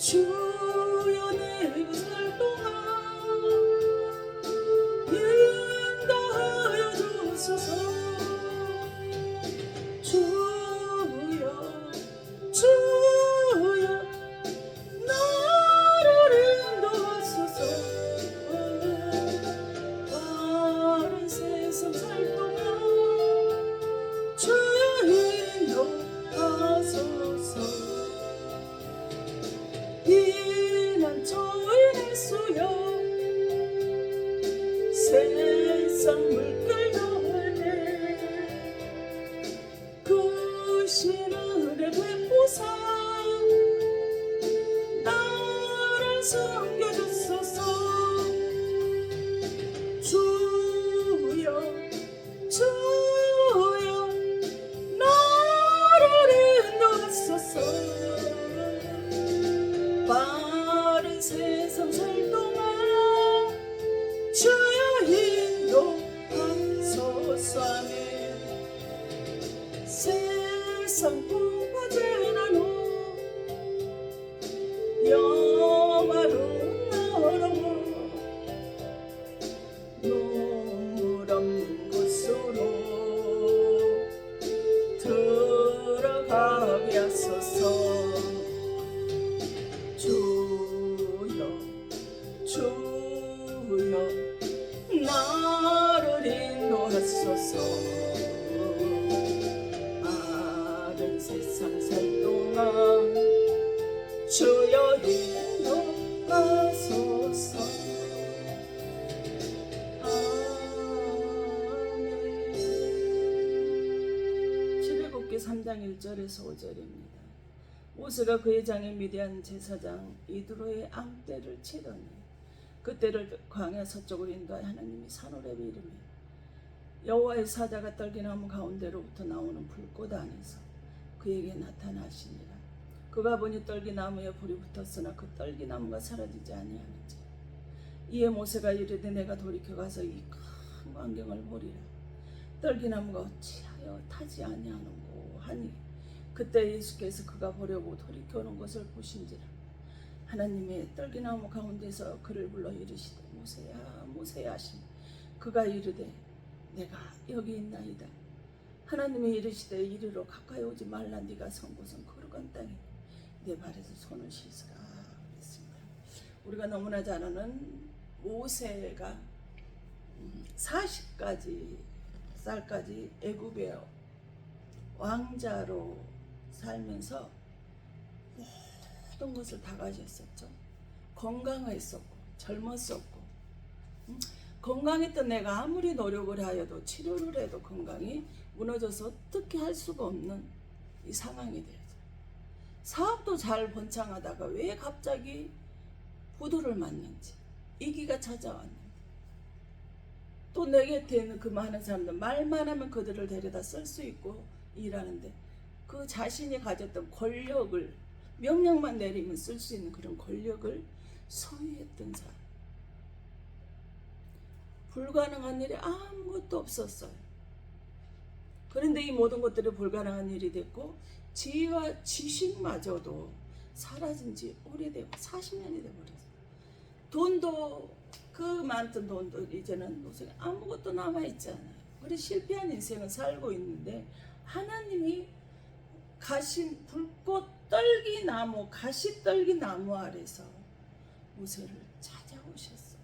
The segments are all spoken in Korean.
주여 내가 살 동안 인도하여 주소서. 주여 주여 나를 인도하소서. 바른 세상 살 동안 주여 인도하소서. 피난처의 수여 세상 물결 아래 그 신은혜 베푸사 나를 섬겨주소서. 주여 주여 나를 인도하소서. 바른 세상 살 동안 주여 인도하소서. 아멘. 세상 부과제 나누 영화로운 나라로 눈물 없는 곳으로 들어가게 하소서. 주여 주여 나를 인도하소서. 마른 세상 살 동안 주여 인도하소서. 아멘. 출애굽기 3장 1절에서 5절입니다. 모세가 그의 장인 미디안 제사장 이드로의 앙떼를 치더니 그때를 광야 서쪽으로 인도하여 하나님이 산호렙에 이르매 여호와의 사자가 떨기나무 가운데로부터 나오는 불꽃 안에서 그에게 나타나시니라. 그가 보니 떨기나무에 불이 붙었으나 그 떨기나무가 사라지지 아니하는지. 이에 모세가 이르되 내가 돌이켜 가서 이 큰 광경을 보리라. 떨기나무가 어찌하여 타지 아니하는고 하니 그때 예수께서 그가 보려고 돌이켜오는 것을 보신지라. 하나님의 떨기나무 가운데서 그를 불러 이르시되 모세야 모세야 하시니 그가 이르되 내가 여기 있나이다. 하나님이 이르시되 이리로 가까이 오지 말라. 네가 선 곳은 거룩한 땅이니 내 발에서 손을 씻으라 그랬습니다. 우리가 너무나 잘 아는 모세가 40살까지 애굽의 왕자로 살면서 모든 것을 다 가졌었죠. 건강했었고 젊었었고 건강했던 내가 아무리 노력을 하여도 치료를 해도 건강이 무너져서 어떻게 할 수가 없는 이 상황이 되었어요. 사업도 잘 번창하다가 왜 갑자기 부도를 맞는지 위기가 찾아왔는지. 또 내 곁에 있는 그 많은 사람들 말만 하면 그들을 데려다 쓸 수 있고 일하는데 그 자신이 가졌던 권력을 명령만 내리면 쓸 수 있는 그런 권력을 소유했던 사람. 불가능한 일이 아무것도 없었어요. 그런데 이 모든 것들이 불가능한 일이 됐고 지혜와 지식마저도 사라진 지 오래되고 40년이 돼버렸어요. 돈도 그 많던 돈도 이제는 아무것도 남아있지 않아요. 우리 실패한 인생을 살고 있는데 하나님이 가신 불꽃 떨기나무 가시떨기나무 아래서 모세를 찾아오셨어요.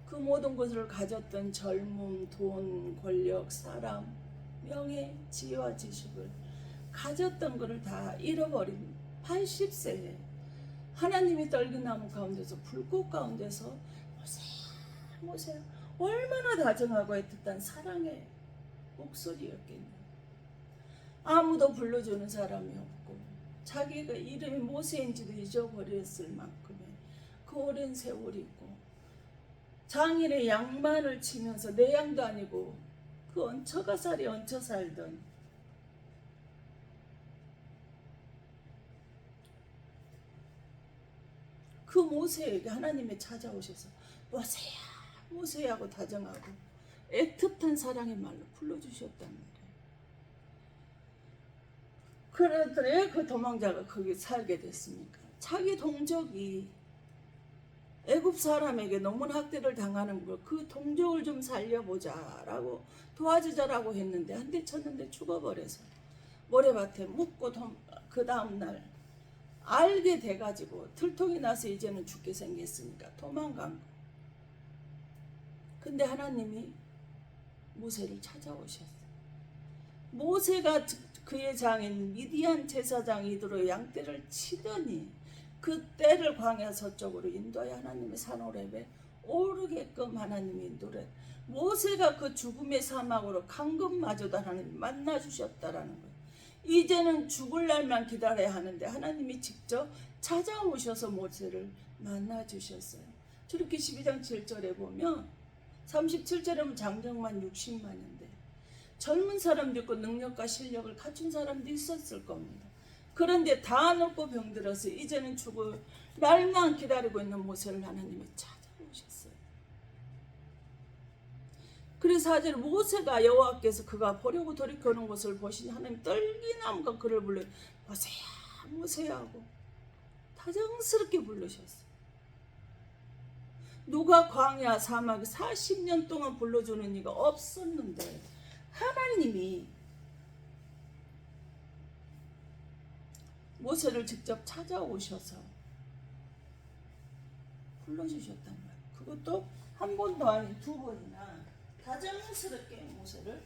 그 모든 것을 가졌던 젊음, 돈, 권력, 사람, 명예, 지혜와 지식을 가졌던 것을 다 잃어버린 80세에 하나님이 떨기나무 가운데서 불꽃 가운데서 모세야 모세야 얼마나 다정하고 애틋한 사랑의 목소리였겠냐. 아무도 불러주는 사람이 없고 자기가 이름이 모세인지도 잊어버렸을 만큼의 그 오랜 세월이 있고 장인의 양만을 치면서 내 양도 아니고 그 얹혀가살이 얹혀 살던 그 모세에게 하나님이 찾아오셔서 모세야 모세야 하고 다정하고 애틋한 사랑의 말로 불러주셨단 말이에요. 그랬더니 왜 그 도망자가 거기 살게 됐습니까? 자기 동족이 애굽 사람에게 노문 학대를 당하는 걸 그 동족을 좀 살려보자라고 도와주자라고 했는데 한 대 쳤는데 죽어버려서 모래밭에 묻고 그 다음날 알게 돼가지고 들통이 나서 이제는 죽게 생겼으니까 도망간 거. 근데 하나님이 모세를 찾아오셨어요. 모세가 그의 장인 미디안 제사장 이드로의 양떼를 치더니 그 떼를 광야 서쪽으로 인도하여 하나님의 산 호렙에 오르게끔 하나님이 인도해 모세가 그 죽음의 사막으로 간 것마저도 하나님 만나 주셨다라는 거예요. 이제는 죽을 날만 기다려야 하는데 하나님이 직접 찾아오셔서 모세를 만나 주셨어요. 출애굽기 12장 7절에 보면 37절에 보면 장정만 60만인데 젊은 사람도 있고 능력과 실력을 갖춘 사람도 있었을 겁니다. 그런데 다 늙고 병들어서 이제는 죽을 날만 기다리고 있는 모세를 하나님이 찾아오셨어요. 그래서 사실 모세가 여호와께서 그가 보려고 돌이켜오는 것을 보시니 하나님 떨기나무가 그를 불러 모세야 모세야 하고 다정스럽게 부르셨어요. 누가 광야 사막에 40년 동안 불러주는 이가 없었는데 하나님이 모세를 직접 찾아오셔서 불러주셨단 말이에요. 그것도 한 번도 아닌 두 번이나 다정스럽게 모세를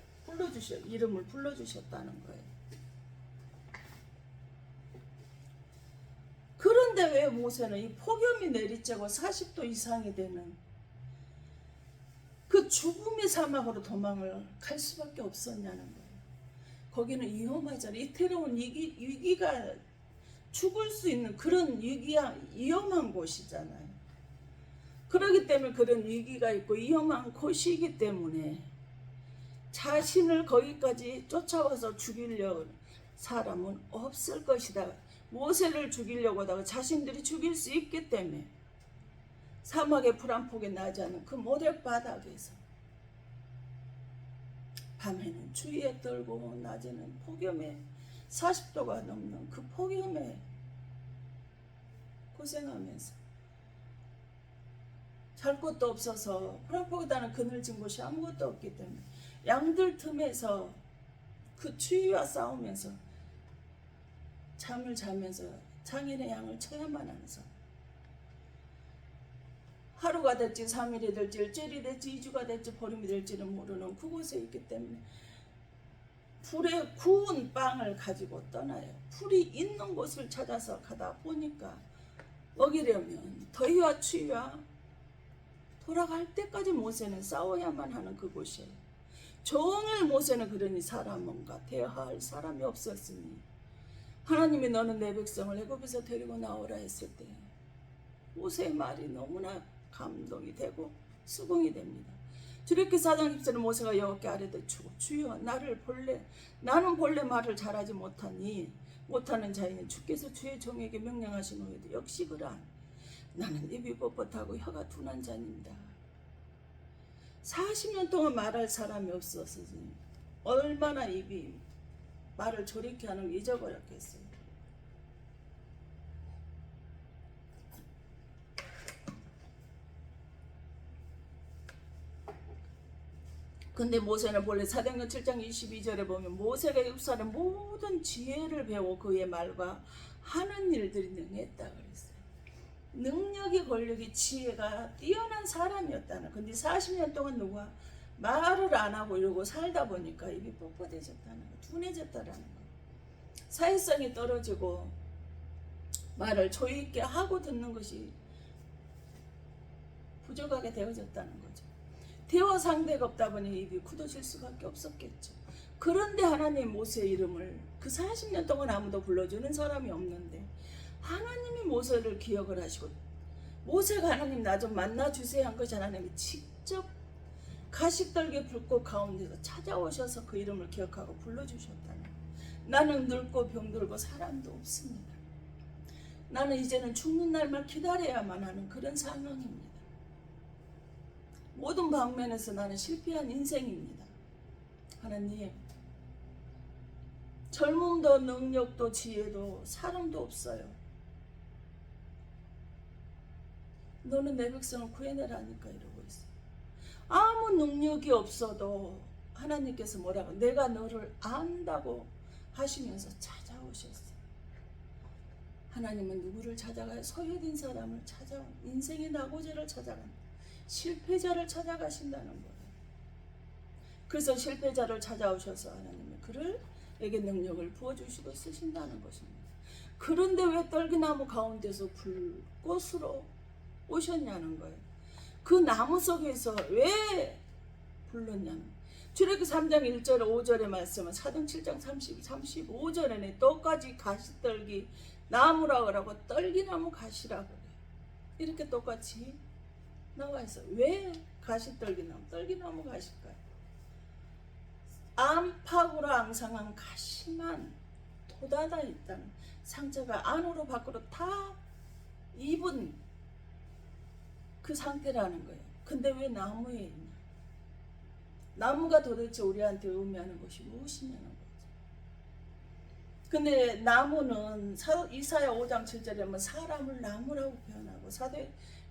이름을 불러주셨다는 거예요. 그런데 왜 모세는 이 폭염이 내리쬐고 40도 이상이 되는 그 죽음의 사막으로 도망을 갈 수밖에 없었냐는 거예요. 거기는 위험하잖아요. 이태로운 위기가 죽을 수 있는 그런 위험한 곳이잖아요. 그렇기 때문에 그런 위기가 있고 위험한 곳이기 때문에 자신을 거기까지 쫓아와서 죽이려는 사람은 없을 것이다. 모세를 죽이려고 하다가 자신들이 죽일 수 있기 때문에 사막의 불 한 폭이 나지 않은 그 모래바닥에서 밤에는 추위에 떨고 낮에는 폭염에 40도가 넘는 그 폭염에 고생하면서 잘 곳도 없어서 불 한 폭이 나는 그늘진 곳이 아무것도 없기 때문에 양들 틈에서 그 추위와 싸우면서 잠을 자면서 장인의 양을 쳐야만 하는 사람. 하루가 될지 3일이 될지 일주일이 될지 2주가 될지 보름이 될지는 모르는 그곳에 있기 때문에 불에 구운 빵을 가지고 떠나요. 불이 있는 곳을 찾아서 가다 보니까 먹이려면 더위와 추위와 돌아갈 때까지 모세는 싸워야만 하는 그곳이에요. 종일 모세는 그러니 사람과 대화할 사람이 없었으니 하나님이 너는 내 백성을 애굽에서 데리고 나오라 했을 때 모세의 말이 너무나 감동이 되고 수긍이 됩니다. 출애굽기 4장 10절에 모세가 여호와께 아뢰되 주여 나는 본래 말을 잘하지 못하는 자이니 주께서 주의 종에게 명령하신 후에도 역시 그러한 나는 입이 뻣뻣하고 혀가 둔한 자입니다. 40년 동안 말할 사람이 없어서 얼마나 입이 말을 조리게 하는 걸 잊어버렸겠어요. 근데 모세는 본래 사도행전 7장 22절에 보면 모세가 애굽사람의 모든 지혜를 배워 그의 말과 하는 일들이 능했다 그랬어요. 능력이 권력이 지혜가 뛰어난 사람이었다는. 근데 40년 동안 누가 말을 안 하고 이러고 살다 보니까 입이 뻣뻣해졌다는 거, 둔해졌다라는 거. 사회성이 떨어지고 말을 조이 있게 하고 듣는 것이 부족하게 되어졌다는 거죠. 대화 상대가 없다 보니 입이 굳어질 수밖에 없었겠죠. 그런데 하나님 모세의 이름을 그 40년 동안 아무도 불러주는 사람이 없는데 하나님이 모세를 기억을 하시고 모세가 하나님 나 좀 만나주세요 한 것이 하나님이 직접 가시떨기 불꽃 가운데서 찾아오셔서 그 이름을 기억하고 불러주셨다는 거예요. 나는 늙고 병들고 사람도 없습니다. 나는 이제는 죽는 날만 기다려야만 하는 그런 상황입니다. 모든 방면에서 나는 실패한 인생입니다. 하나님 젊음도 능력도 지혜도 사랑도 없어요. 너는 내 백성을 구해내라니까 이러고 있어. 아무 능력이 없어도 하나님께서 뭐라고 내가 너를 안다고 하시면서 찾아오셨어. 하나님은 누구를 찾아가요? 소외된 사람을 찾아온 인생의 낙오자를 찾아간다. 실패자를 찾아가신다는 거예요. 그래서 실패자를 찾아오셔서 하나님은 그를에게 능력을 부어주시고 쓰신다는 것입니다. 그런데 왜 떨기나무 가운데서 불꽃으로 오셨냐는 거예요. 그 나무 속에서 왜 불렀냐는 출애굽기 3장 1절 5절의 말씀은 사도행 7장 35절에는 똑같이 가시떨기 나무라고 하고 떨기나무 가시라고 그래요. 이렇게 똑같이 나와 있어. 왜 가시떨기나무 떨기나무 가실까요? 안팎으로 앙상한 가시만 돋아다 있다는 상처가 안으로 밖으로 다 입은 그 상태라는 거예요. 근데 왜 나무에 있냐? 나무가 도대체 우리한테 의미하는 것이 무엇이냐는 거죠. 근데 나무는 이사야 5장 7절에 보면 사람을 나무라고 표현하고 사도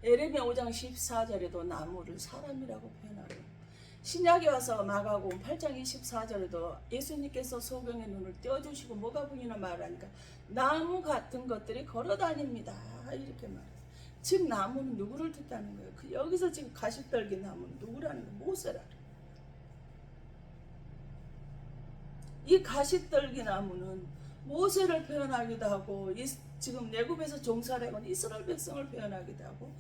에레미야 5장 14절에도 나무를 사람이라고 표현하고 신약에 와서 마가복음 8장 24절에도 예수님께서 소경의 눈을 떼어주시고 뭐가 보이나 말하니까 나무 같은 것들이 걸어다닙니다. 이렇게 말해요. 즉 나무는 누구를 뜻하는 거예요? 여기서 지금 가시떨기 나무는 누구라는 거예요? 모세라는 거예요. 이 가시떨기 나무는 모세를 표현하기도 하고 지금 내굽에서 종살이 온 이스라엘 백성을 표현하기도 하고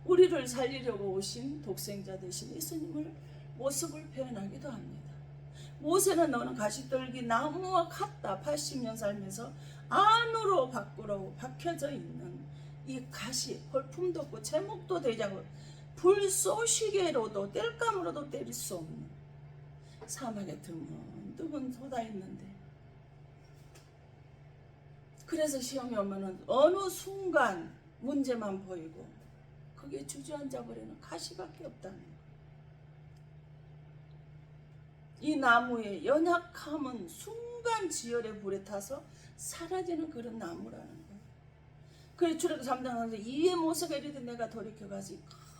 우리를 살리려고 오신 독생자 되신 예수님을 모습을 표현하기도 합니다. 모세는 너는 가시떨기 나무와 같다. 80년 살면서 안으로 밖으로 박혀져 있는 이 가시 볼품도 없고 제목도 되지 않고 불 쏘시개로도 땔감으로도 때릴 수 없는 사막에 드문 솟아 있는데 그래서 시험이 오면은 어느 순간 문제만 보이고 거기에 주저앉아 버리는 가시밖에 없다는 거예요. 이 나무의 연약함은 순간 지열의 불에 타서 사라지는 그런 나무라는 거예요. 그래서 출애굽기 3장 이에 모세가 이르되 내가 돌이켜가서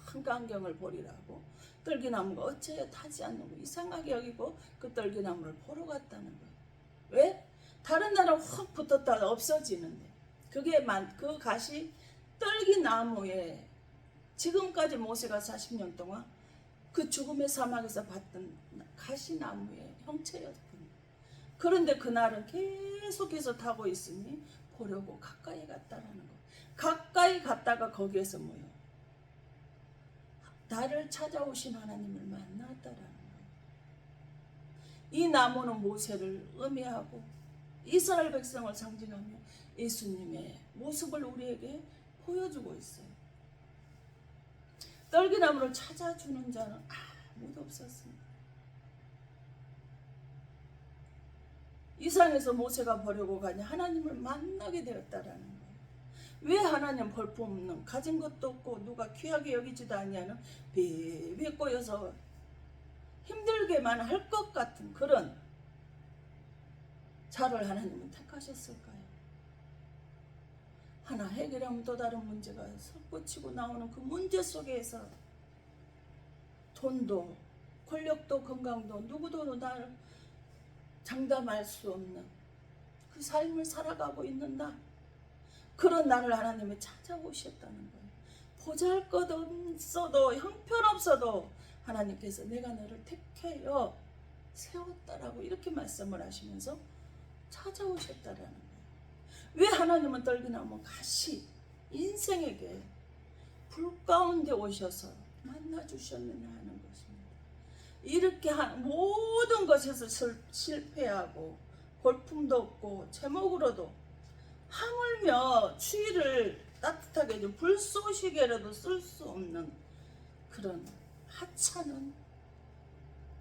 큰 광경을 보리라고 떨기나무가 어찌하여 타지 않는고 이상하게 여기고 그 떨기나무를 보러 갔다는 거예요. 왜? 다른 나라는 확 붙었다가 없어지는데 그 가시 떨기나무에 지금까지 모세가 40년 동안 그 죽음의 사막에서 봤던 가시나무의 형체였군요. 그런데 그날은 계속해서 타고 있으니 보려고 가까이 갔다라는 거. 가까이 갔다가 거기에서 뭐요? 나를 찾아오신 하나님을 만났다라는 거예요. 이 나무는 모세를 의미하고 이스라엘 백성을 상징하며 예수님의 모습을 우리에게 보여주고 있어요. 떨기나무를 찾아주는 자는 아무도 없었습니다. 이상에서 모세가 보려고 가니 하나님을 만나게 되었다라는 거예요. 왜 하나님 볼품없는 가진 것도 없고 누가 귀하게 여기지도 아니하는 베베 꼬여서 힘들게만 할 것 같은 그런 자를 하나님은 택하셨을까요? 하나 해결하면 또 다른 문제가 솟구치고 나오는 그 문제 속에서 돈도 권력도 건강도 누구도 나를 장담할 수 없는 그 삶을 살아가고 있는 나, 그런 나를 하나님이 찾아오셨다는 거예요. 보잘것없어도 형편없어도 하나님께서 내가 너를 택하여 세웠다라고 이렇게 말씀을 하시면서 찾아오셨다라는 거예요. 왜 하나님은 떨기나무 가시 인생에게 불 가운데 오셔서 만나주셨느냐 하는 것입니다. 이렇게 모든 것에서 실패하고 볼품도 없고 제목으로도 하물며 추위를 따뜻하게 해준 불쏘시개라도 쓸 수 없는 그런 하찮은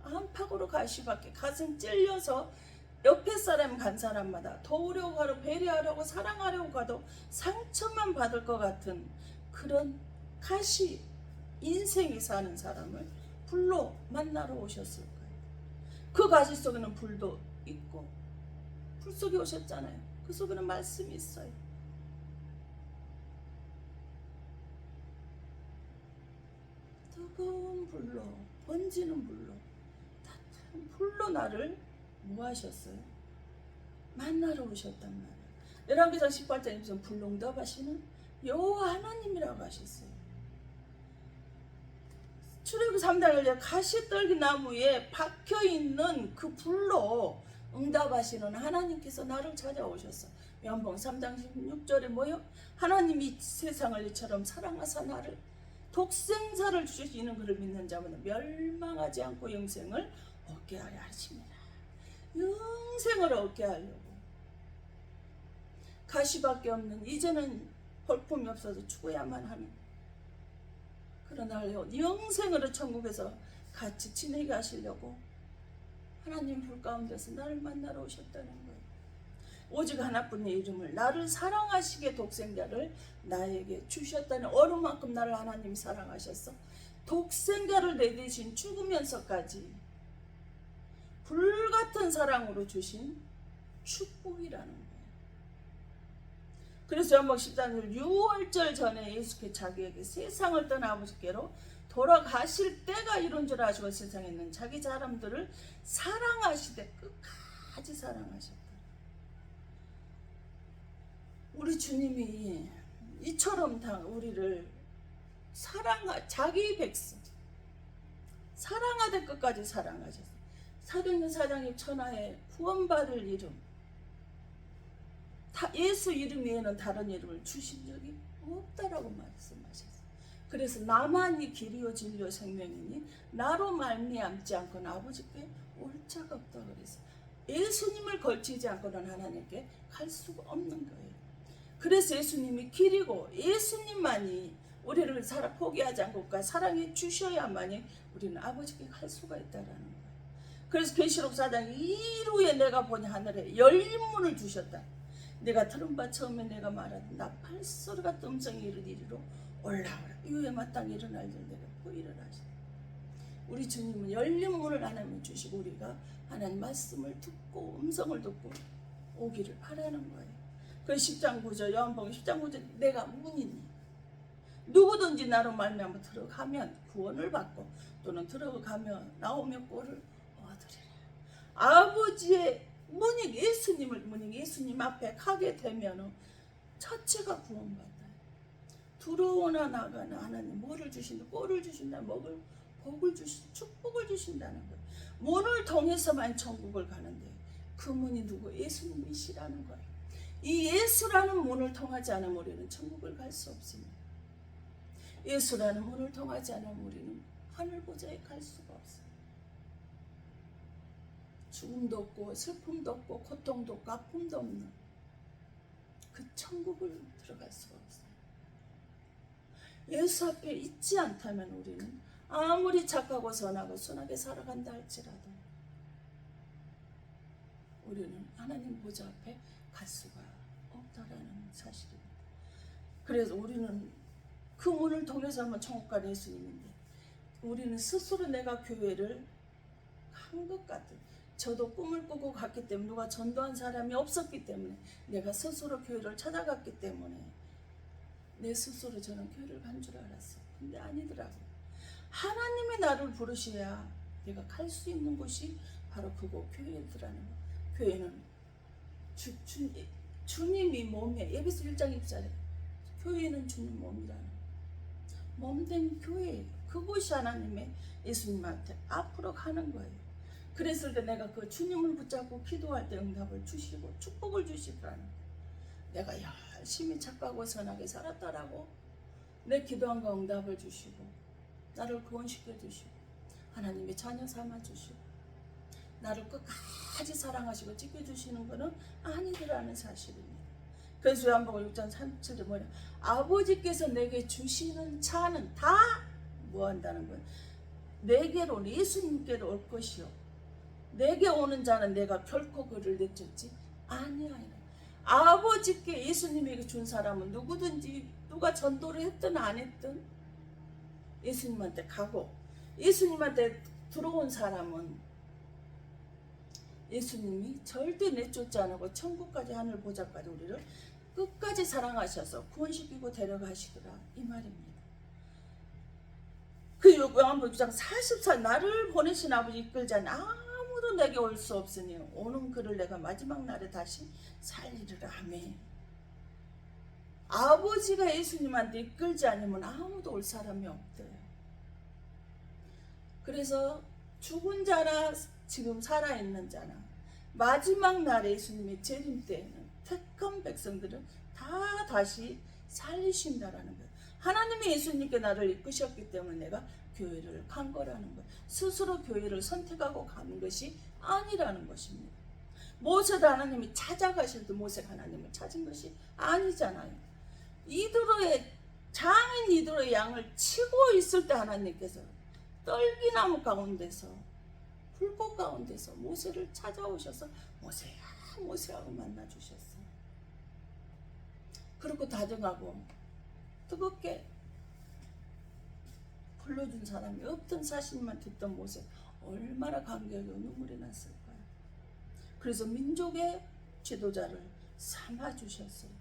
안팎으로 가시밖에 가슴 찔려서 옆에 사람 간 사람마다 도우려고 가도 배려하려고 사랑하려고 가도 상처만 받을 것 같은 그런 가시 인생이 사는 사람을 불로 만나러 오셨을 거예요. 그 가시 속에는 불도 있고 불 속에 오셨잖아요. 그 속에는 말씀이 있어요. 뜨거운 불로, 번지는 불로, 따뜻한 불로 나를 뭐 하셨어요? 만나러 오셨단 말이에요. 열왕기상 18장에 무슨 불로 응답하시는 여호와 하나님이라고 하셨어요. 출애굽기 3장에 가시떨기 나무에 박혀있는 그 불로 응답하시는 하나님께서 나를 찾아오셨어. 요한복음 3장 16절에 뭐요? 하나님이 세상을 이처럼 사랑하사 나를 독생자를 주시는 그를 믿는 자마다 멸망하지 않고 영생을 얻게 하려 하십니다. 영생을 얻게 하려고. 가시밖에 없는, 이제는 볼품이 없어서 죽어야만 하는 그런 날 영생으로 천국에서 같이 지내게 하시려고 하나님 불 가운데서 나를 만나러 오셨다는 거예요. 오직 하나뿐의 이름을, 나를 사랑하시게 독생자를 나에게 주셨다는, 어느 만큼 나를 하나님이 사랑하셨어? 독생자를 내 대신 죽으면서까지 불같은 사랑으로 주신 축복이라는 거예요. 그래서 요한복음 14절 6월절 전에 예수께서 자기에게 세상을 떠나 아버지께로 돌아가실 때가 이룬 줄 아시고 세상에 있는 자기 사람들을 사랑하시되 끝까지 사랑하셨다. 우리 주님이 이처럼 다 우리를 자기 백성 사랑하되 끝까지 사랑하셨어요. 사도행전 4장의 천하에 구원받을 이름, 예수 이름 외에는 다른 이름을 주신 적이 없다라고 말씀하셨어요. 그래서 나만이 길이요 진리요 생명이니 나로 말미암지 않고는 아버지께 올 자가 없다 그래서 예수님을 걸치지 않고는 하나님께 갈 수가 없는 거예요. 그래서 예수님이 길이고 예수님만이 우리를 포기하지 않고 사랑해 주셔야만이 우리는 아버지께 갈 수가 있다라는 거예요. 그래서 계시록 4장 이루에 내가 보니 하늘에 열린 문을 두셨다. 내가 들은 바 처음에 내가 말하던 나팔 소리 같은 음성이 이르기로 올라오라. 이후에 마땅히 일어날 줄 내가 보이리라 하시다. 우리 주님은 열린 문을 하나님 주시고 우리가 하나님 말씀을 듣고 음성을 듣고 오기를 바라는 거예요. 그 10장 9절 요한복음 10장 9절 내가 문이니 누구든지 나로 말미암아 들어가면 구원을 받고 또는 들어가며 나오며 꼴을 얻으리라. 아버지의 문이 예수님 앞에 가게 되면 자체가 구원받아요. 들어오나 나가나 하나님 뭐를 주신다? 꼴을 주신다. 먹을 복을 주신다. 축복을 주신다는 거예요. 문을 통해서만 천국을 가는데 그 문이 누구? 예수님이시라는 거예요. 이 예수라는 문을 통하지 않으면 우리는 천국을 갈 수 없습니다. 예수라는 문을 통하지 않으면 우리는 하늘 보좌에 갈 수가 없어요. 죽음도 없고 슬픔도 없고 고통도 없고 아픔도 없는 그 천국을 들어갈 수가 없어요. 예수 앞에 있지 않다면 우리는 아무리 착하고 선하고 순하게 살아간다 할지라도 우리는 하나님 보좌 앞에 갈 수가 없다라는 사실입니다. 그래서 우리는 그 문을 통해서만 천국 가는 예수님인데 우리는 스스로 내가 교회를 한 것 같은, 저도 꿈을 꾸고 갔기 때문에 누가 전도한 사람이 없었기 때문에 내가 스스로 교회를 찾아갔기 때문에 내 스스로 저는 교회를 간 줄 알았어요. 근데 아니더라고요. 하나님이 나를 부르셔야 내가 갈 수 있는 곳이 바로 그곳 교회더라는 거예요. 교회는 주님이 몸에, 에베소 1장 2절에 교회는 주님 몸이라는 몸된 교회, 그곳이 하나님의 예수님한테 앞으로 가는 거예요. 그랬을 때 내가 그 주님을 붙잡고 기도할 때 응답을 주시고 축복을 주시더라는 거예요. 내가 열심히 착하고 선하게 살았다라고 내 기도한 거 응답을 주시고 나를 구원시켜 주시고 하나님의 자녀 삼아 주시고 나를 끝까지 사랑하시고 지켜주시는 것은 아니더라는 사실입니다. 그래서 요한복음 6장 37절 뭐냐, 아버지께서 내게 주시는 차는 다 뭐한다는 거예요. 내게로, 예수님께로 올 것이요 내게 오는 자는 내가 결코 그를 내쫓지 아니하리라. 아버지께 예수님에게 준 사람은 누구든지 누가 전도를 했든 안 했든 예수님한테 가고, 예수님한테 들어온 사람은 예수님이 절대 내쫓지 않고 천국까지 하늘 보좌까지 우리를 끝까지 사랑하셔서 구원시키고 데려가시더라 이 말입니다. 그 요한복음 6장 44 나를 보내신 아버지 이끌자니 아무도 내게 올 수 없으니 오는 그를 내가 마지막 날에 다시 살리리라. 아멘. 아버지가 예수님한테 이끌지 않으면 아무도 올 사람이 없대요. 그래서 죽은 자나 지금 살아있는 자나 마지막 날에 예수님의 재림 때에는 택한 백성들은 다 다시 살리신다라는 거예요. 하나님이 예수님께 나를 이끄셨기 때문에 내가 교회를 간 거라는 거예요. 스스로 교회를 선택하고 간 것이 아니라는 것입니다. 모세도 하나님이 찾아가실 때 모세가 하나님을 찾은 것이 아니잖아요. 이드로의 장인 이드로의 양을 치고 있을 때 하나님께서 떨기나무 가운데서 불꽃 가운데서 모세를 찾아오셔서 모세야 모세하고 만나주셨어요. 그렇고 다정하고 뜨겁게 불러준 사람이 없던 사실만 듣던 모세 얼마나 감격하고 눈물이 났을까요? 그래서 민족의 지도자를 삼아주셨어요.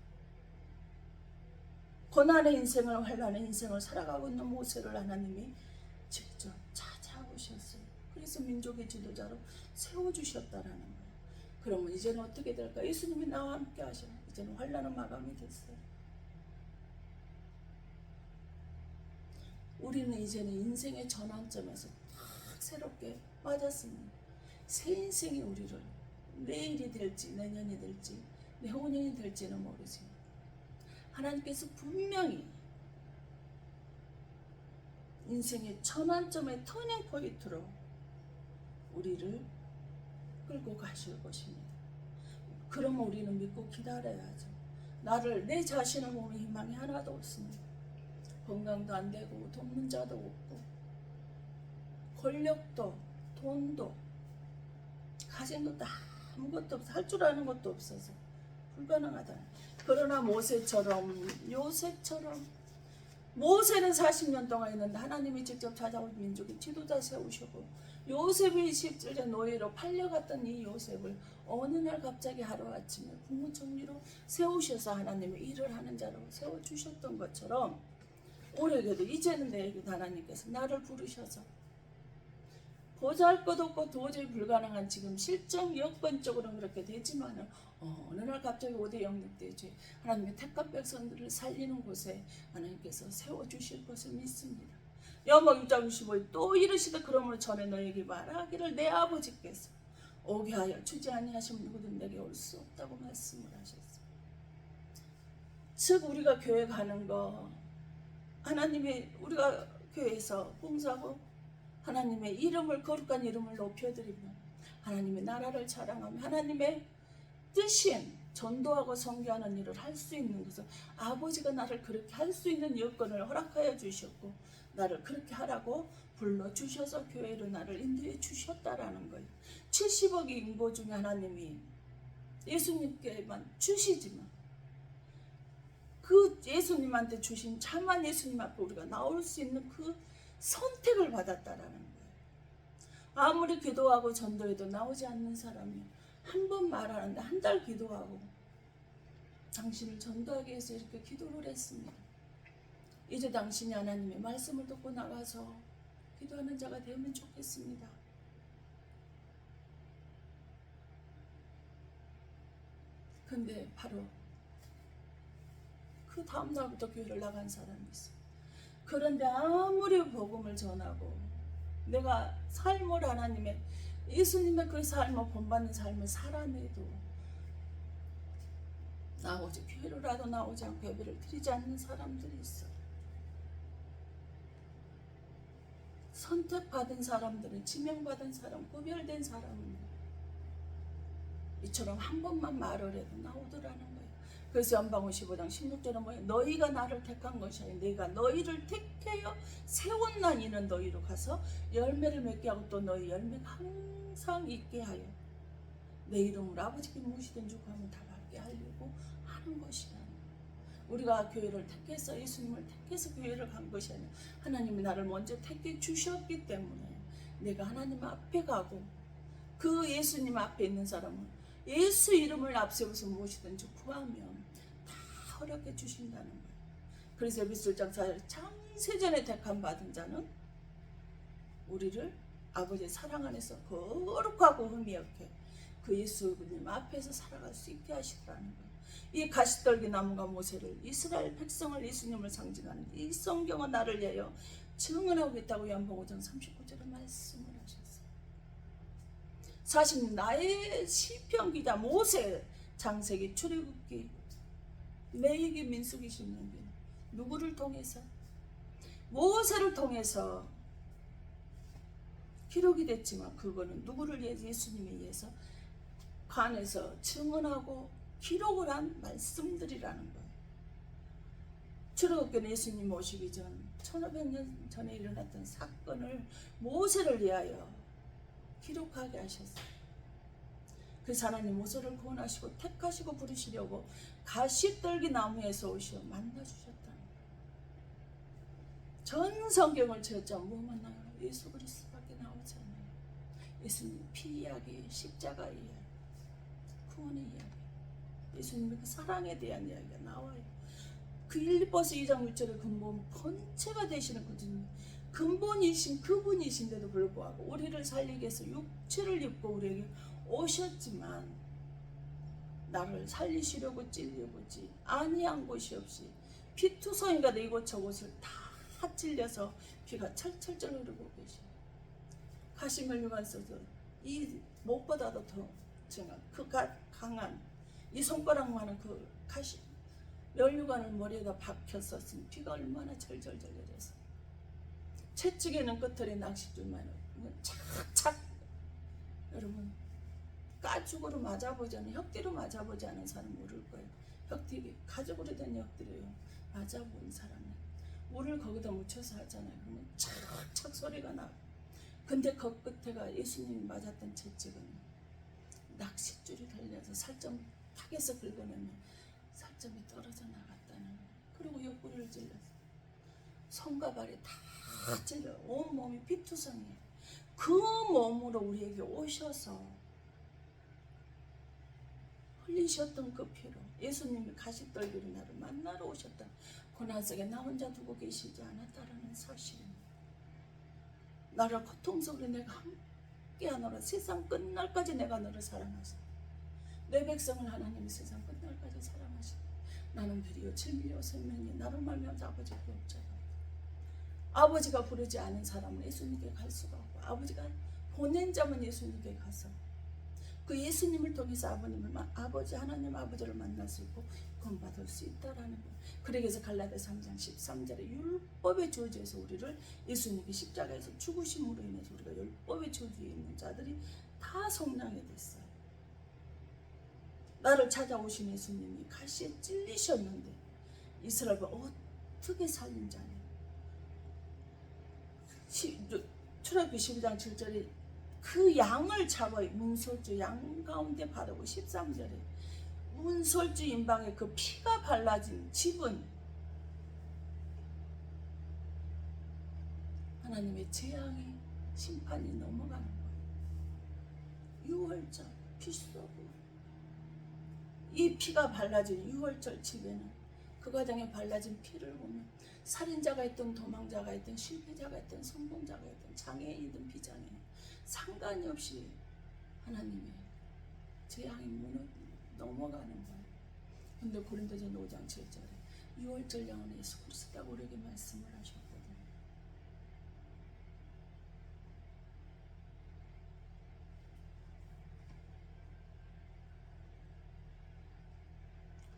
고난의 인생을 환난의 인생을 살아가고 있는 모세를 하나님이 직접 찾아오셨어요. 그래서 민족의 지도자로 세워주셨다라는 거예요. 그러면 이제는 어떻게 될까? 예수님이 나와 함께 하셔요. 이제는 환난은 마감이 됐어요. 우리는 이제는 인생의 전환점에서 딱 새롭게 맞았습니다. 새 인생이 우리를 내일이 될지 내년이 될지 내후년이 될지는 모르지만 하나님께서 분명히 인생의 전환점의 터닝 포인트로 우리를 끌고 가실 것입니다. 그러면 우리는 믿고 기다려야죠. 내 자신을 보면 희망이 하나도 없습니다. 건강도 안 되고 돕는 자도 없고 권력도 돈도 가진 것도 아무것도 없어 할 줄 아는 것도 없어서 불가능하다. 그러나 모세처럼 요셉처럼 모세는 40년 동안 있는데 하나님이 직접 찾아온 민족의 지도자 세우시고 요셉이 실제 노예로 팔려갔던 이 요셉을 어느 날 갑자기 하루아침에 국무총리로 세우셔서 하나님의 일을 하는 자로 세워주셨던 것처럼 우리에게도 이제는 내게도 하나님께서 나를 부르셔서 보잘것없고 도저히 불가능한 지금 실정 여건적으로는 그렇게 되지만은 어느 날 갑자기 5대 영역대죄 하나님의 택한 백성들을 살리는 곳에 하나님께서 세워주실 것을 믿습니다. 요한복음 6장 65에 또 이르시되 그러므로 전에 너에게 말하기를 내 아버지께서 오게 하여 주지 아니하시면 누구든 내게 올 수 없다고 말씀을 하셨어요. 즉 우리가 교회 가는 거 하나님이 우리가 교회에서 봉사하고 하나님의 이름을 거룩한 이름을 높여드리며 하나님의 나라를 자랑하며 하나님의 뜻인 전도하고 선교하는 일을 할 수 있는 것은 아버지가 나를 그렇게 할 수 있는 여건을 허락하여 주셨고 나를 그렇게 하라고 불러주셔서 교회로 나를 인도해 주셨다라는 거예요. 70억의 인구 중에 하나님이 예수님께만 주시지만 그 예수님한테 주신 참한 예수님 앞에 우리가 나올 수 있는 그 선택을 받았다라는 거예요. 아무리 기도하고 전도해도 나오지 않는 사람이 한 번 말하는데 한 달 기도하고 당신을 전도하기 위해서 이렇게 기도를 했습니다. 이제 당신이 하나님의 말씀을 듣고 나가서 기도하는 자가 되면 좋겠습니다. 근데 바로 그 다음날부터 교회를 나간 사람이 있어요. 그런데 아무리 복음을 전하고 내가 삶을 하나님의 예수님의 그 삶을 본받는 삶을 살아내도 나오지 교회로라도 나오지 않고 예배를 드리지 않는 사람들이 있어요. 선택받은 사람들은 지명받은 사람, 구별된 사람은 이처럼 한 번만 말을 해도 나오더라는 거예요. 그래서 연방 55장 16절은 뭐예요? 너희가 나를 택한 것이 아니라 내가 너희를 택하여 세운 난 이는 너희로 가서 열매를 맺게 하고 또 너희 열매가 항상 있게 하여 내 이름으로 아버지께 무엇이든지 구하면 다 받게 하려고 하는 것이라. 우리가 교회를 택해서 예수님을 택해서 교회를 간 것이 아니라 하나님이 나를 먼저 택해 주셨기 때문에 내가 하나님 앞에 가고 그 예수님 앞에 있는 사람은 예수 이름을 앞세워서 무엇이든지 구하면 다 허락해 주신다는 거예요. 그래서 에베소 1장 4절 창세전에 택함 받은 자는 우리를 아버지의 사랑 안에서 거룩하고 흠이 없게 그 예수님 앞에서 살아갈 수 있게 하시더라는 거예요. 이 가시떨기 나무가 모세를 이스라엘 백성을 예수님을 상징하는 이 성경은 나를 위하여 증언하고 있다고 요한복음 5장 39절에 말씀을 하셨어요. 사실 나의 시편 기자 모세, 창세기, 출애굽기, 레위기, 민수기, 신명기 누구를 통해서? 모세를 통해서 기록이 됐지만 그거는 누구를 위해서? 예수님에 의해서 관에서 증언하고 기록을 한 말씀들이라는 거예요. 출애굽기는 예수님 오시기 전 1500년 전에 일어났던 사건을 모세를 위하여 기록하게 하셨어요. 그래서 하나님 모세를 구원하시고 택하시고 부르시려고 가시떨기 나무에서 오시어 만나주셨다는 거예요. 전 성경을 제자 뭐만 나와요? 예수 그리스도밖에 나오지 않아요. 예수님 피 이야기, 십자가 이야기, 구원의 이야기, 예수님의 그 사랑에 대한 이야기가 나와요. 그 빌립보서 2장 6절에 근본 본체가 되시는 근본이신 그분이신데도 불구하고 우리를 살리기 위해서 육체를 입고 우리에게 오셨지만 나를 살리시려고 찔려보지 아니한 곳이 없이 피투성이가 돼 이곳저곳을 다 찔려서 피가 철철철 흐르고 계셔. 가시면류관 써서 이 목보다도 더 그 강한 이 손가락만한 그 가시 면류관을 머리에다 박혔었으니 피가 얼마나 절절절 내려서 채찍에는 끝털이 낚싯줄만 착착. 여러분 가죽으로 맞아보지 않은 혁띠로 맞아보지 않은 사람 모를 거예요. 혁띠 가죽으로 된 혁띠로요 맞아본 사람은 물을 거기다 묻혀서 하잖아요. 그러면 착착 소리가 나고 근데 그 끝에가 예수님이 맞았던 채찍은 낚싯줄이 달려서 살점 탁에서 긁어내면 살점이 떨어져 나갔다는 거예요. 그리고 옆구리를 찔러서 손과 발이 다 찔러 온 몸이 피투성이에요. 그 몸으로 우리에게 오셔서 흘리셨던 그 피로 예수님이 가시떨기로 나를 만나러 오셨다. 고난 속에 나 혼자 두고 계시지 않았다라는 사실입니다. 나를 고통 속에 내가 함께하노라. 세상 끝날까지 내가 너를 사랑하시다. 내 백성을 하나님이 세상 끝날까지 사랑하시다. 나는 별이요 진리요 생명이 나를 말미암아 아버지께 없잖아. 아버지가 부르지 않은 사람은 예수님께 갈 수가 없고 아버지가 보낸 자만 예수님께 가서 그 예수님을 통해서 아버지 하나님 아버지를 만날 수 있고 구원받을 수 있다라는 거예요. 그래서 갈라디아 3장 13절에 율법의 저주에서 우리를 예수님이 십자가에서 죽으심으로 인해서 우리가 율법의 저주에 있는 자들이 다 속량이 됐어요. 나를 찾아오신 예수님이 가시에 찔리셨는데 이스라엘을 어떻게 살린 자냐. 출애굽기 12장 7절에 그 양을 잡아 문설주 양 가운데 바르고 13절에 문설주 임방에 그 피가 발라진 집은 하나님의 재앙이 심판이 넘어가는 거예요. 유월절 피수하고 이 피가 발라진 유월절 집에는 그 과정에 발라진 피를 보면 살인자가 있든 도망자가 있든 실패자가 있든 성공자가 있든 장애인이든 비장애인 상관이 없이 하나님의 재앙이 넘어가는 거예요. 근데 고린도전 5장 7절에 유월절 양은 예수 그리스도라고 우리에게 말씀을 하셨거든요.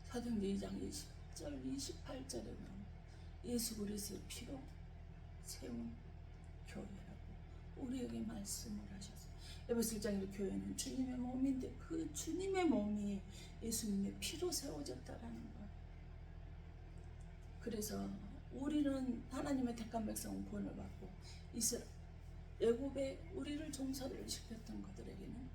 사도행전 2장 20절 28절에 보면 예수 그리스도의 피로 세운 교회라고 우리에게 말씀을 하셨어요. 에베소 1장의 교회는 주님의 몸인데 그 주님의 몸이 예수님의 피로 세워졌다라는 거예요. 그래서 우리는 하나님의 택한 백성은 구원을 받고 애굽에 우리를 종살이를 시켰던 그들에게는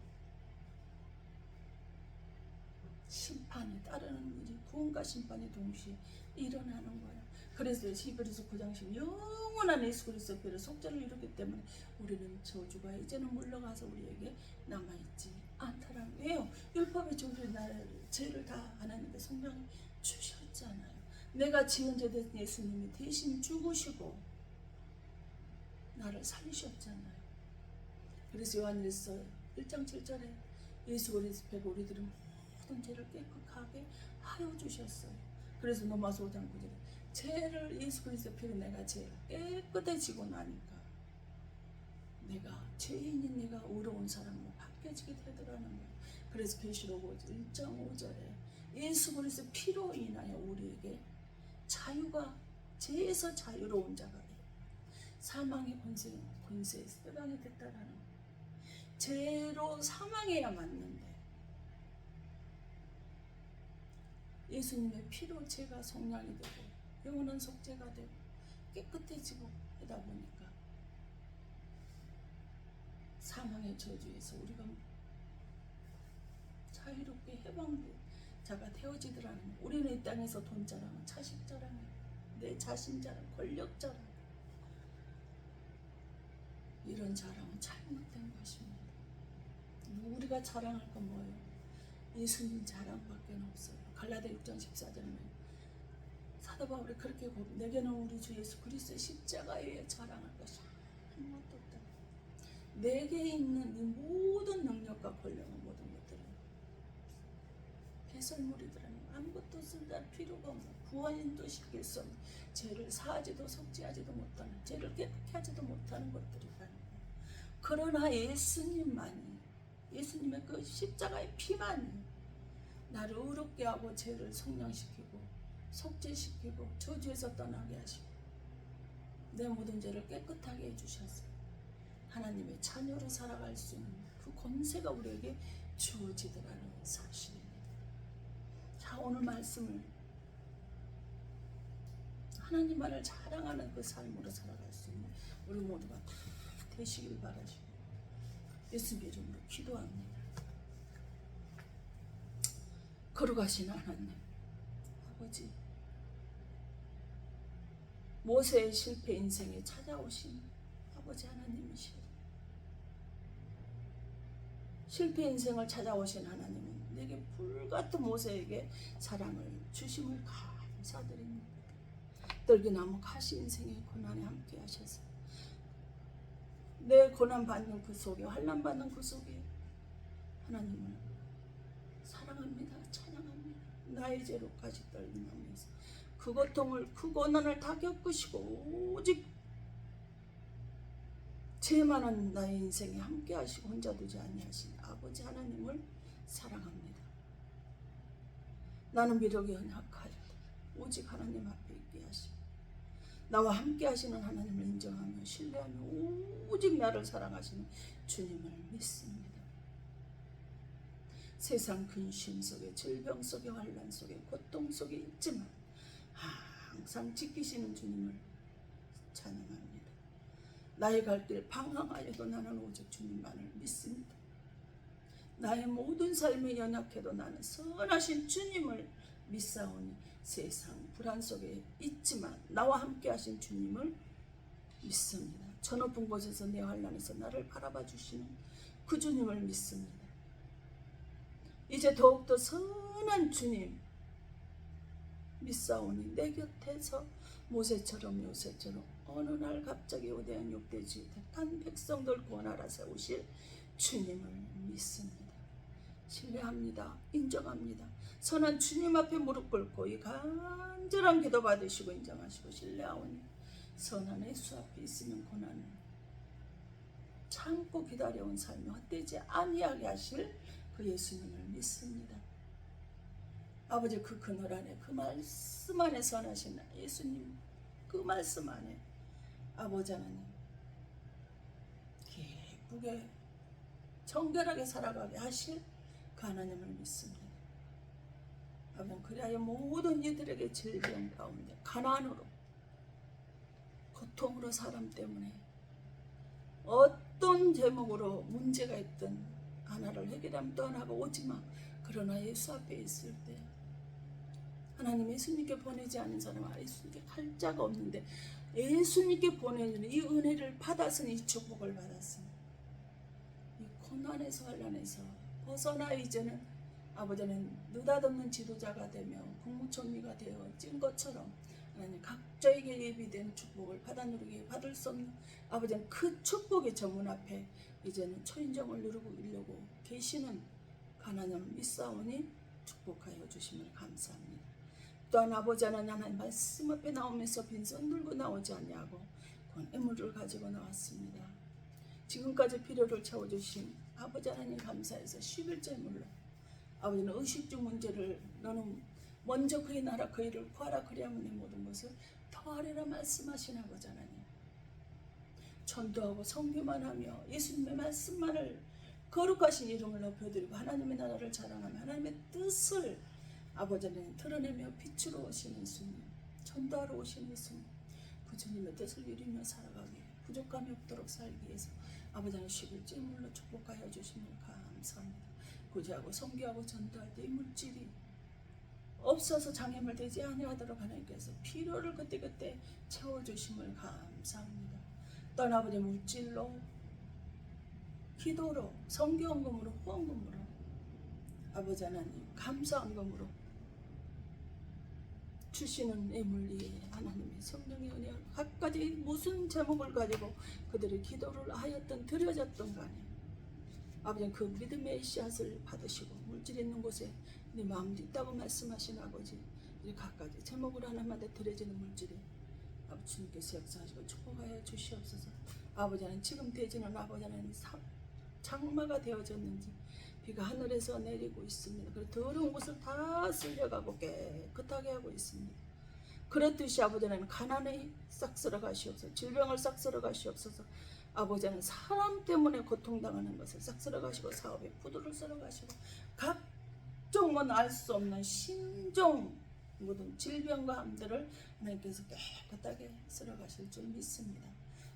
심판이 따르는 거지. 구원과 심판이 동시에 일어나는 거야. 그래서 히브리서 9장 10 영원한 예수 그리스도의 피로 속죄를 이루기 때문에 우리는 저주가 이제는 물러가서 우리에게 남아있지 않다라는 거예요. 율법의 저주의 나를 죄를 다 하나님께 성령이 주셨잖아요. 내가 지은 죄 된 예수님이 대신 죽으시고 나를 살리셨잖아요. 그래서 요한일서 1장 7절에 예수 그리스도의 피로 우리들은 모든 죄를 깨끗하게 하여 주셨어요. 그래서 로마서 5장 9절에 죄를 예수 그리스도의 피로 내가 죄를 깨끗해지고 나니까 내가 죄인인 내가 의로운 사람으로 바뀌어지게 되더라는 거예요. 그래서 계시록 1장 5절에 예수 그리스도의 피로 인하여 우리에게 자유가 죄에서 자유로운 자가 사망의 권세에서 해방이 됐다라는 거예요. 죄로 사망해야 맞는데 예수님의 피로 죄가 속량이 되고 영원한 속죄가 되고 깨끗해지고 하다 보니까 사망의 저주에서 우리가 자유롭게 해방된 자가 되어지더라는 거예요. 우리는 이 땅에서 돈 자랑, 자식 자랑, 내 자신 자랑, 권력 자랑 이런 자랑은 잘못된 것입니다. 우리가 자랑할 건 뭐예요? 예수님 자랑밖에 없어요. 갈라디아 6장 14절에 사도 바울이 그렇게 내게는 우리 주 예수 그리스도의 십자가에 자랑할 것이 아무것도 없다. 내게 있는 이 모든 능력과 권력은 모든 것들은 배설물이더라는 아무것도 쓸다 필요가 없는 구원인도 시킬 수 없는 죄를 사하지도 속죄하지도 못하는 죄를 깨끗게 하지도 못하는 것들이라는 거예요. 그러나 예수님만이 예수님의 그 십자가의 피만이 나를 의롭게 하고 죄를 속량시키고 속죄시키고 저주에서 떠나게 하시고 내 모든 죄를 깨끗하게 해주셨어요. 하나님의 자녀로 살아갈 수 있는 그 권세가 우리에게 주어지더라는 사실입니다. 자, 오늘 말씀을 하나님만을 자랑하는 그 삶으로 살아갈 수 있는 우리 모두가 다 되시길 바라시고 예수님 이름으로 기도합니다. 거룩하신 하나님 아버지, 모세의 실패 인생에 찾아오신 아버지 하나님이시오. 실패 인생을 찾아오신 하나님은 내게 불같은 모세에게 사랑을 주심을 감사드립니다. 떨기나무 가시 인생의 고난에 함께 하셔서 내 고난받는 그 속에 환난받는 그 속에 하나님을 사랑합니다. 찬양합니다. 나의 죄로까지 떨기나무에서 그 고통을 그 고난을 다 겪으시고 오직 죄 많은 나의 인생에 함께 하시고 혼자 두지 아니하신 아버지 하나님을 사랑합니다. 나는 미력이 연약하여도 오직 하나님 앞에 있게 하시고 나와 함께 하시는 하나님을 인정하며 신뢰하며 오직 나를 사랑하시는 주님을 믿습니다. 세상 근심 속에 질병 속에 환난 속에 고통 속에 있지만 항상 지키시는 주님을 찬양합니다. 나의 갈 길 방황하여도 나는 오직 주님만을 믿습니다. 나의 모든 삶에 연약해도 나는 선하신 주님을 믿사오니 세상 불안 속에 있지만 나와 함께 하신 주님을 믿습니다. 저 높은 곳에서 내 환난에서 나를 바라봐 주시는 그 주님을 믿습니다. 이제 더욱더 선한 주님 믿사오니 내 곁에서 모세처럼 요새처럼 어느 날 갑자기 위대한 욕되지 택한 백성들 구원하라 세우실 주님을 믿습니다. 신뢰합니다. 인정합니다. 선한 주님 앞에 무릎 꿇고 이 간절한 기도 받으시고 인정하시고 신뢰하오니 선한 예수 앞에 있으면 고난을 참고 기다려온 삶이 헛되지 아니하게 하실 그 예수님을 믿습니다. 아버지 그 그늘 안에 그 말씀 안에 선하신 예수님 그 말씀 안에 아버지 하나님 기쁘게 정결하게 살아가게 하실 그 하나님을 믿습니다. 아버지 그리하여 모든 이들에게 질병 가운데 가난으로 고통으로 사람 때문에 어떤 제목으로 문제가 있든 하나를 해결하면 또 하나가 오지만 그러나 예수 앞에 있을 때 하나님 예수님께 보내지 않은 사람은 예수님께 갈 자가 없는데 예수님께 보내주는 이 은혜를 받았으니 이 축복을 받았으니 이 고난에서 환난에서 벗어나 이제는 아버지는 느닷없는 지도자가 되며 국무총리가 되어진 것처럼 하나님 각자에게 예비된 축복을 받아 누리게 받을 수 없는 아버지는 그 축복의 전문 앞에 이제는 초인종을 누르고 이려고 계시는 가난을 믿사오니 축복하여 주심을 감사합니다. 또한 아버지 하나님 말씀 앞에 나오면서 빈손 들고 나오지 않냐고 그건 애물을 가지고 나왔습니다. 지금까지 필요를 채워주신 아버지 하나님 감사해서 11제물로 아버지는 의식주 문제를 너는 먼저 그의 나라 그 일을 구하라 그리하면 내 모든 것을 더하리라 말씀하신 아버지 하나님 전도하고 선교만 하며 예수님의 말씀만을 거룩하신 이름을 높여드리고 하나님의 나라를 자랑하며 하나님의 뜻을 아버지 하나님 드러내며 빛으로 오신 예수님 전도하러 오신 예수님 그 주님의 뜻을 이루며 살아가기 부족함이 없도록 살기 위해서 아버지 하나님 11제물로 축복하여 주심을 감사합니다. 구제하고 선교하고 전도할 때 이 물질이 없어서 장애물 되지 아니하도록 하나님께서 필요를 그때그때 채워주심을 감사합니다. 또한 아버지 물질로 기도로 선교헌금으로 후원금으로 아버지 하나님 감사헌금으로 주시는 애물리에 하나님의 성령의 은혜를 각가지 무슨 제목을 가지고 그들의 기도를 하였던 드려졌던 간에 아버지는 그 믿음의 씨앗을 받으시고 물질 있는 곳에 네 마음도 있다고 말씀하신 아버지 각가지 제목을 하나마다 드려지는 물질에 아버지 주님께서 역사하시고 축복하여 주시옵소서. 아버지 하나님 지금 되지는 아버지 하나님 장마가 되어졌는지 비가 하늘에서 내리고 있습니다. 그리고 더러운 곳을 다 쓸려가고 깨끗하게 하고 있습니다. 그랬듯이 아버지 하나님 가난에 싹 쓸어 가시옵소서. 질병을 싹 쓸어 가시옵소서. 아버지는 사람 때문에 고통당하는 것을 싹 쓸어 가시고 사업에 부도를 쓸어 가시고 각종은 알 수 없는 신종 모든 질병과 암들을 하나님께서 깨끗하게 쓸어 가실 줄 믿습니다.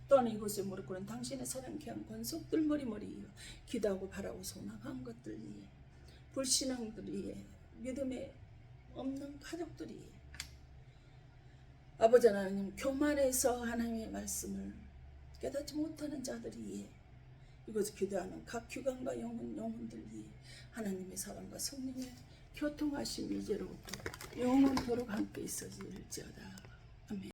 또한 이곳에 무릎 꿇은 당신의 사랑 귀한 권속들 머리머리 기도하고 바라고 소망한 것들 위해 불신앙들 위해 믿음에 없는 가족들 위해 아버지 하나님 교만해서 하나님의 말씀을 깨닫지 못하는 자들이 위해 이곳에 기도하는 각 교관과 영혼들 위해 하나님의 사랑과 성령의 교통하심 이제로부터 영원토록 함께 있어질지어다. 아멘.